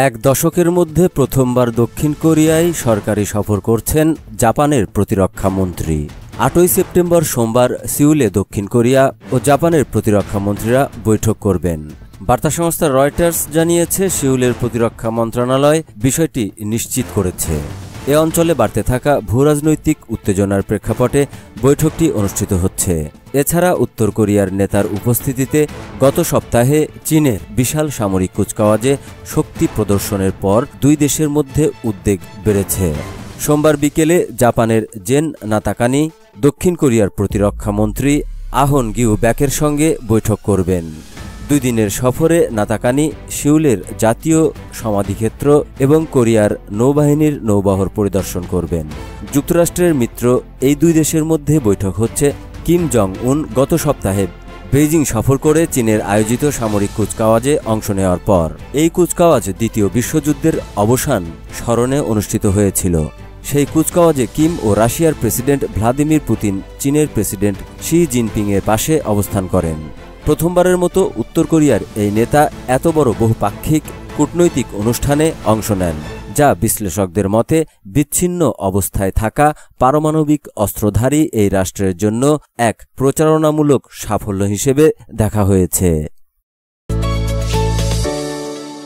এক দশকের মধ্যে প্রথমবার দক্ষিণ কোরিয়ায় সরকারি সফর করছেন জাপানের প্রতিরক্ষা মন্ত্রী। ৮ই সেপ্টেম্বর সোমবার সিউলে দক্ষিণ কোরিয়া ও জাপানের প্রতিরক্ষা মন্ত্রীরা বৈঠক করবেন। বার্তা সংস্থা রয়টার্স জানিয়েছে, সিউলের প্রতিরক্ষা মন্ত্রণালয় বিষয়টি নিশ্চিত করেছে। এ অঞ্চলে বাড়তে থাকা ভূরাজনৈতিক উত্তেজনার প্রেক্ষাপটে বৈঠকটি অনুষ্ঠিত হচ্ছে। এছাড়া উত্তর কোরিয়ার নেতার উপস্থিতিতে গত সপ্তাহে চীনের বিশাল সামরিক কুচকাওয়াজে শক্তি প্রদর্শনের পর দুই দেশের মধ্যে উদ্বেগ বেড়েছে। সোমবার বিকেলে জাপানের জেন নাতাকানি দক্ষিণ কোরিয়ার প্রতিরক্ষা মন্ত্রী আহন গিউ ব্যাকের সঙ্গে বৈঠক করবেন। 2 দিনের সফরে নাতাকানি সিউলের জাতীয় সমাধিক্ষেত্র এবং কোরিয়ার নৌবাহিনীর নৌবহর পরিদর্শন করবেন। যুক্তরাষ্ট্রের মিত্র এই দুই দেশের মধ্যে বৈঠক হচ্ছে কিম জং উন গত সপ্তাহে বেইজিং সফর করে চীনের আয়োজিত সামরিক কুচকাওয়াজে অংশ নেওয়ার পর। এই কুচকাওয়াজ দ্বিতীয় বিশ্বযুদ্ধের অবসান স্মরণে অনুষ্ঠিত হয়েছিল। সেই কুচকাওয়াজে কিম ও রাশিয়ার প্রেসিডেন্ট ভ্লাদিমির পুতিন চীনের প্রেসিডেন্ট শি জিনপিংয়ের পাশে অবস্থান করেন। প্রথমবারের মতো উত্তর কোরিয়ার এই নেতা এত বড় বহুপাক্ষিক কূটনৈতিক অনুষ্ঠানে অংশ নেন, যা বিশ্লেষকদের মতে বিচ্ছিন্ন অবস্থায় থাকা পারমাণবিক অস্ত্রধারী এই রাষ্ট্রের জন্য এক প্রচারণামূলক সাফল্য হিসেবে দেখা হয়েছে।